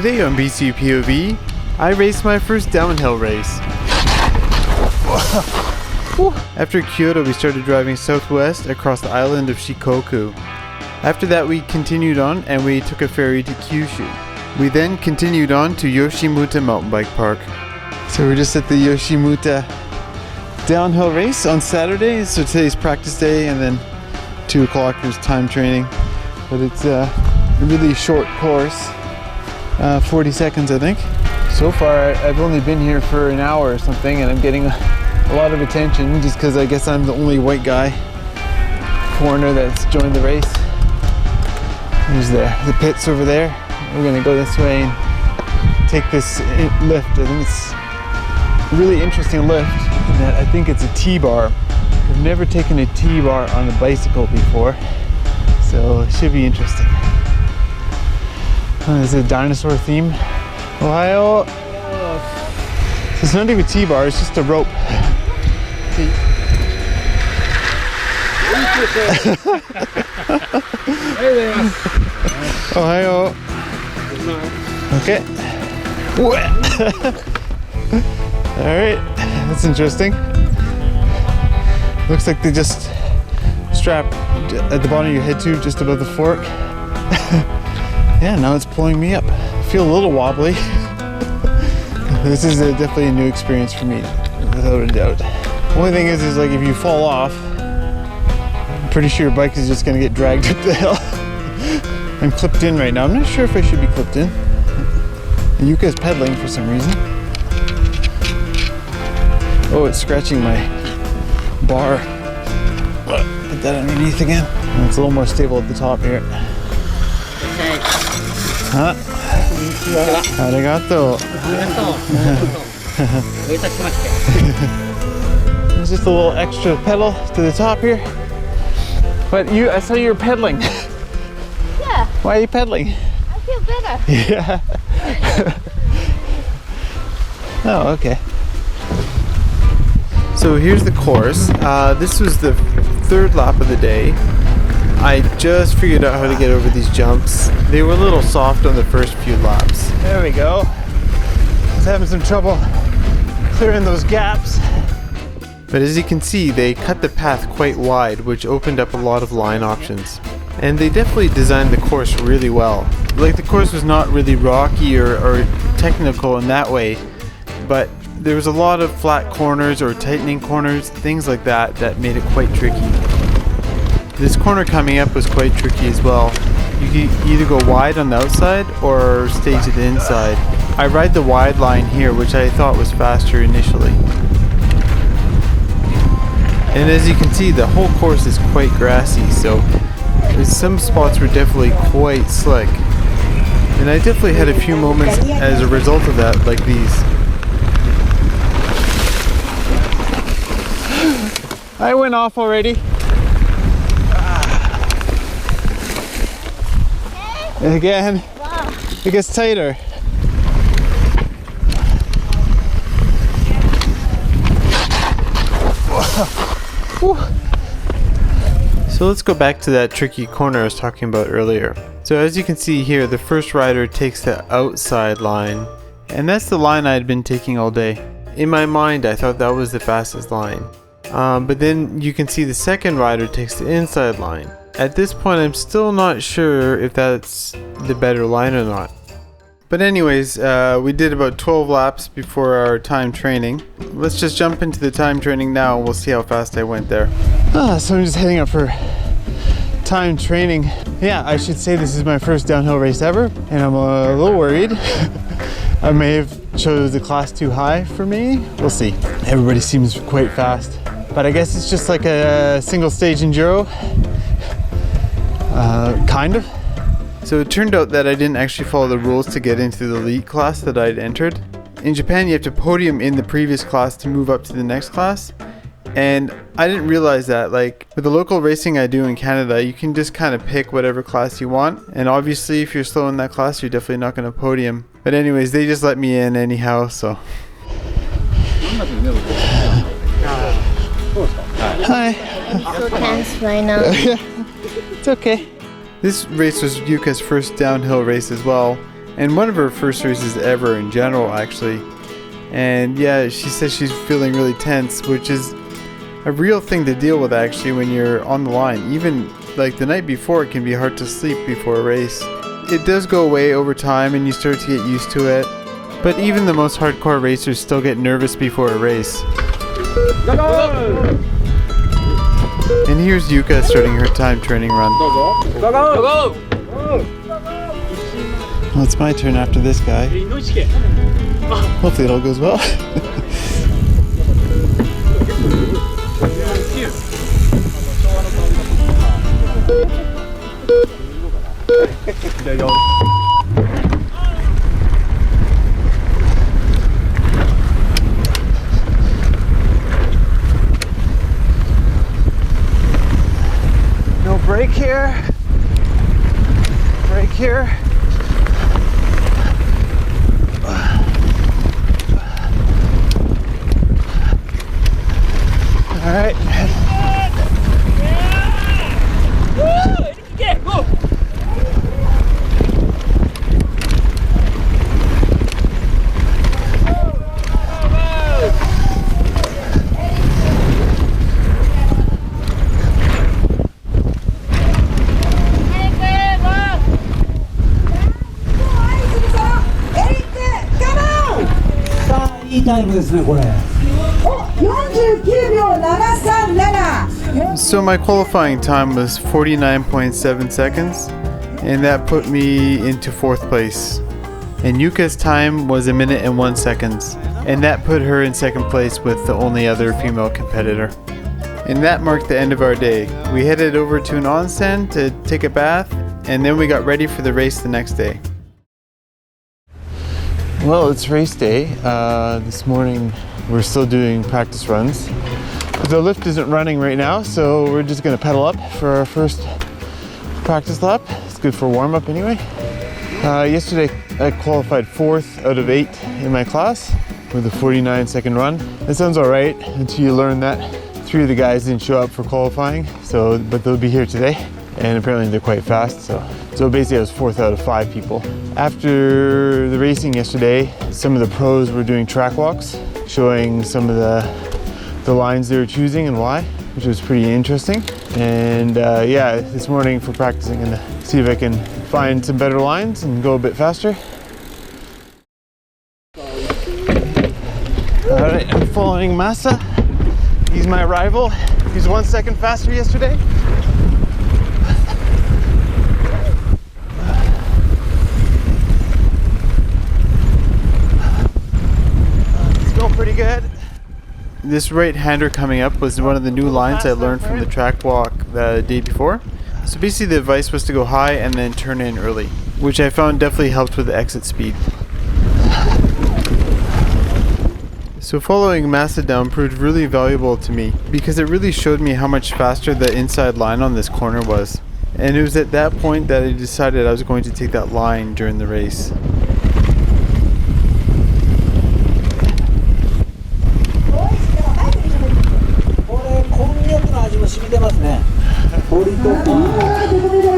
Today on BC POV, I raced my first downhill race. After Kyoto, we started driving southwest across the island of Shikoku. After that, we continued on and we took a ferry to Kyushu. We then continued on to Yoshimuta MTB Park. So we're just at the Yoshimuta downhill race on Saturday. So today's practice day, and then 2 o'clock there's time training. But it's a really short course, 40 seconds I think. So far I've only been here for an hour or something, and I'm getting a lot of attention just because I guess I'm the only white guy foreigner that's joined the race. There's the pits over there. We're gonna go this way and take this lift. I think it's a really interesting lift in that I think it's a T-bar. I've never taken a T-bar on a bicycle before, so it should be interesting. There's a dinosaur theme. Ohio. So it's not even a T-bar, it's just a rope. Ohio. Okay. Alright, that's interesting. Looks like they just strap at the bottom of your head too, just above the fork. Yeah, now it's pulling me up. I feel a little wobbly. This is definitely a new experience for me, without a doubt. Only thing is like if you fall off, I'm pretty sure your bike is just gonna get dragged up the hill. I'm clipped in right now. I'm not sure if I should be clipped in. Yuka's pedaling for some reason. Oh, it's scratching my bar. Put that underneath again. It's a little more stable at the top here. Huh? Arigato. There's just a little extra pedal to the top here. But I saw you were pedaling. Yeah. Why are you pedaling? I feel better. Yeah. Oh, okay. So here's the course. This was the 3rd lap of the day. I just figured out how to get over these jumps. They were a little soft on the first few laps. There we go. I was having some trouble clearing those gaps. But as you can see, they cut the path quite wide, which opened up a lot of line options. And they definitely designed the course really well. Like, the course was not really rocky or technical in that way, but there was a lot of flat corners or tightening corners, things like that, that made it quite tricky. This corner coming up was quite tricky as well. You could either go wide on the outside or stay to the inside. I ride the wide line here, which I thought was faster initially. And as you can see, the whole course is quite grassy, so some spots were definitely quite slick. And I definitely had a few moments as a result of that, like these. I went off already. Again, it gets tighter. So let's go back to that tricky corner I was talking about earlier. So as you can see here, the first rider takes the outside line, and that's the line I had been taking all day. In my mind, I thought that was the fastest line. But then you can see the second rider takes the inside line. At this point, I'm still not sure if that's the better line or not. But anyways, we did about 12 laps before our time training. Let's just jump into the time training now and we'll see how fast I went there. So I'm just heading up for time training. Yeah, I should say this is my first downhill race ever, and I'm a little worried. I may have chose the class too high for me. We'll see. Everybody seems quite fast, but I guess it's just like a single stage enduro. Kind of. So it turned out that I didn't actually follow the rules to get into the elite class that I'd entered. In Japan, you have to podium in the previous class to move up to the next class. And I didn't realize that, like, with the local racing I do in Canada, you can just kind of pick whatever class you want. And obviously, if you're slow in that class, you're definitely not going to podium. But anyways, they just let me in anyhow, so. Hi. So tense right now. It's okay. This race was Yuka's first downhill race as well, and one of her first races ever in general, actually. And yeah, she says she's feeling really tense, which is a real thing to deal with actually when you're on the line. Even like the night before, it can be hard to sleep before a race. It does go away over time and you start to get used to it, but even the most hardcore racers still get nervous before a race. And here's Yuka starting her time training run. Well, it's my turn after this guy. Hopefully it all goes well. No break here. Break here. All right. Go. So my qualifying time was 49.7 seconds, and that put me into 4th place. And Yuka's time was 1 minute and 1 second, and that put her in 2nd place with the only other female competitor. And that marked the end of our day. We headed over to an onsen to take a bath, and then we got ready for the race the next day. Well, it's race day. This morning we're still doing practice runs. But the lift isn't running right now, so we're just going to pedal up for our first practice lap. It's good for warm-up anyway. Yesterday I qualified 4th out of 8 in my class with a 49-second run. That sounds alright until you learn that 3 of the guys didn't show up for qualifying, but they'll be here today. And apparently they're quite fast, so basically I was 4th out of 5 people. After the racing yesterday, some of the pros were doing track walks, showing some of the lines they were choosing and why, which was pretty interesting. And yeah, this morning for practicing, I'm gonna see if I can find some better lines and go a bit faster. All right, I'm following Masa. He's my rival. He's 1 second faster yesterday. Pretty good. This right-hander coming up was one of the new lines I learned from the track walk the day before. So basically the advice was to go high and then turn in early, which I found definitely helped with the exit speed. So following Masa down proved really valuable to me because it really showed me how much faster the inside line on this corner was. And it was at that point that I decided I was going to take that line during the race.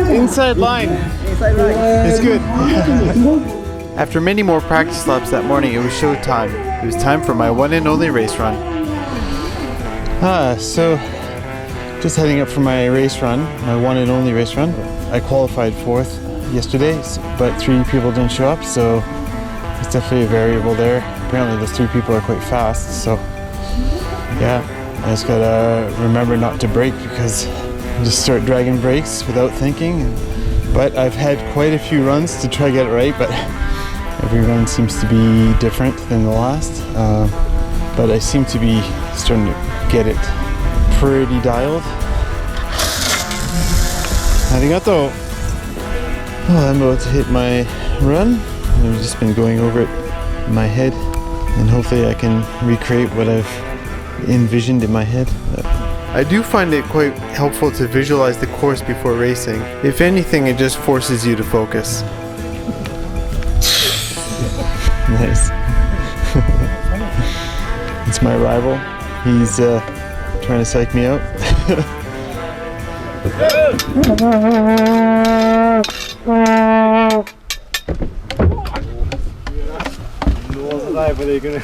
Inside line. It's good. After many more practice laps that morning, it was show time. It was time for my one and only race run. So just heading up for my race run, my one and only race run. I qualified 4th yesterday, but 3 people didn't show up, so it's definitely a variable there. Apparently those 3 people are quite fast, so yeah. I just gotta remember not to brake because I just start dragging brakes without thinking. But I've had quite a few runs to try to get it right, but every run seems to be different than the last. But I seem to be starting to get it pretty dialed. Arigato! Well, I'm about to hit my run. I've just been going over it in my head, and hopefully I can recreate what I've envisioned in my head. I do find it quite helpful to visualize the course before racing. If anything, it just forces you to focus. Nice. It's my rival. He's trying to psych me out. Alive, are they gonna?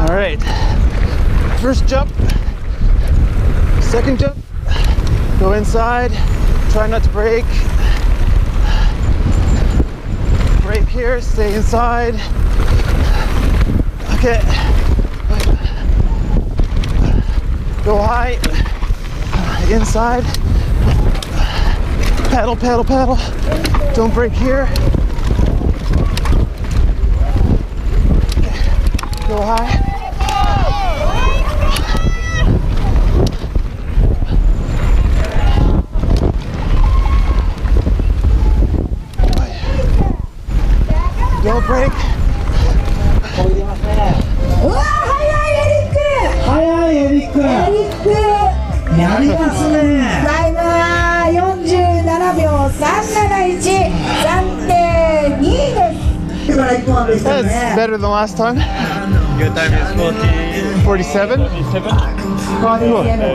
All right. First jump. Second jump. Go inside. Try not to break. Break here. Stay inside. Okay. Go high. Inside. Paddle, paddle, paddle. Don't break here. Okay. Go high. Don't break. うわ早いエリック早いエリックやりますねタイムは47秒371暫定2位ですだから1本でした That's ね better than last time. Your time is 47.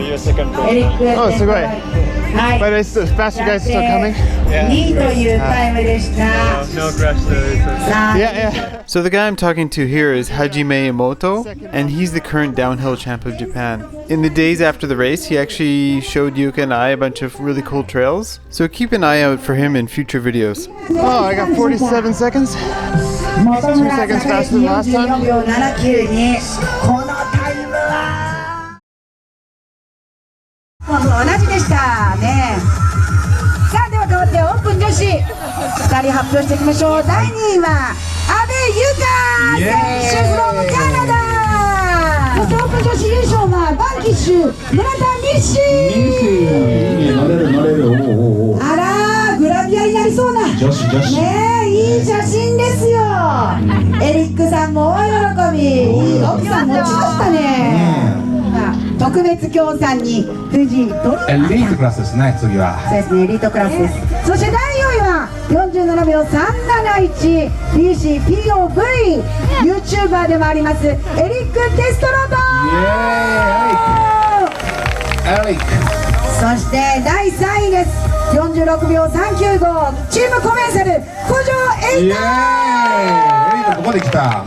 your second place. エリック Oh, すごい。はい But it's the faster guys still coming. 2位というタイムでした No crash though. さあ Yeah, yeah. So the guy I'm talking to here is Hajime Emoto, and he's the current downhill champ of Japan. In the days after the race, he actually showed Yuka and I a bunch of really cool trails. So keep an eye out for him in future videos. Oh, I got 47 seconds. 元村 seconds faster than last time. 44秒79にこのタイムは同じでしたねさあでは変わってオープン女子2人発表していきましょう第2位は阿部優香選手 from カナダそしてオープン女子優勝はバンキッシュ村田ミッシー乗れる乗れるおおあらグラビアになりそうな女子ねえいい写真ですよエリックさんも大喜び奥さん持ちましたね特別協賛に富士ドリエリートクラスですね次はそうですねエリートクラスですそして第4位は47秒371 BCPOV YouTuber でもありますエリック・テストロートエリックそして第3位です46秒395チームコメンサル古城エイタエリートここで来た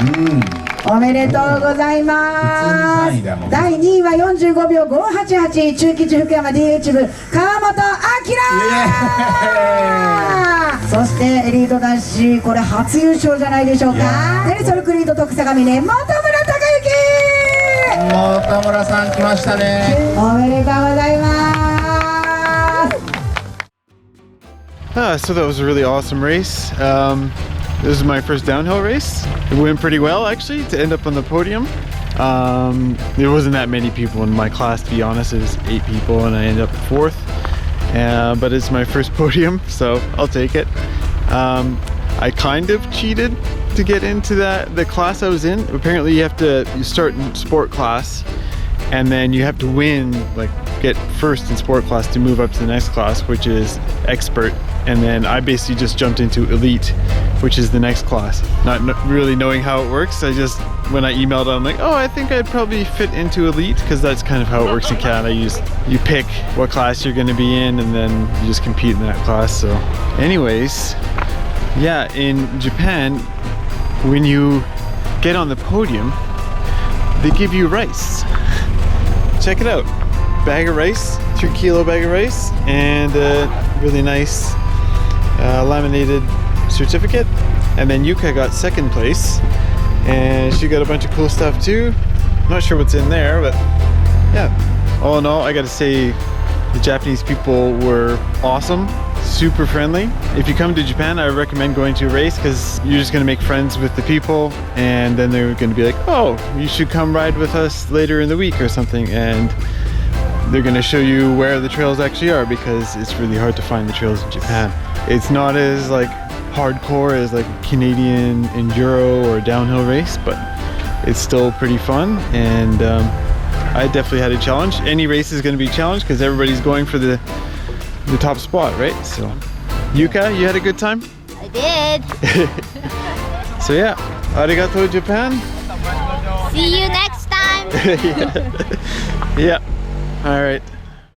おめでとうございます普通に3位だもん第2位は45秒588中吉福山 DH 部川本明そしてエリート男子これ初優勝じゃないでしょうかデリソルクリード徳相模ね本村隆之本村さん来ましたねおめでとうございます So that was a really awesome race. This is my first downhill race. It went pretty well actually to end up on the podium. There wasn't that many people in my class to be honest. It was 8 people and I ended up 4th. But it's my first podium, so I'll take it. I kind of cheated to get into the class I was in. Apparently you start in sport class and then you have to win, like get first in sport class to move up to the next class, which is expert. And then I basically just jumped into elite, which is the next class. Not really knowing how it works. When I emailed I'm like, oh, I think I'd probably fit into elite, because that's kind of how it works in Canada. You pick what class you're going to be in and then you just compete in that class. So anyways, yeah, in Japan, when you get on the podium, they give you rice. Check it out. Bag of rice, 3 kilo bag of rice, and a really nice laminated certificate. And then Yuka got 2nd place, and she got a bunch of cool stuff too. Not sure what's in there, but yeah. All in all, I gotta say the Japanese people were awesome, super friendly. If you come to Japan, I recommend going to a race, because you're just gonna make friends with the people, and then they're gonna be like, oh, you should come ride with us later in the week or something, and they're gonna show you where the trails actually are, because it's really hard to find the trails in Japan. It's not as like hardcore as like a Canadian enduro or downhill race, but it's still pretty fun, and I definitely had a challenge. Any race is gonna be a challenge because everybody's going for the top spot, right? So, Yuka, you had a good time? I did. So yeah, arigato Japan. See you next time. Yeah. All right.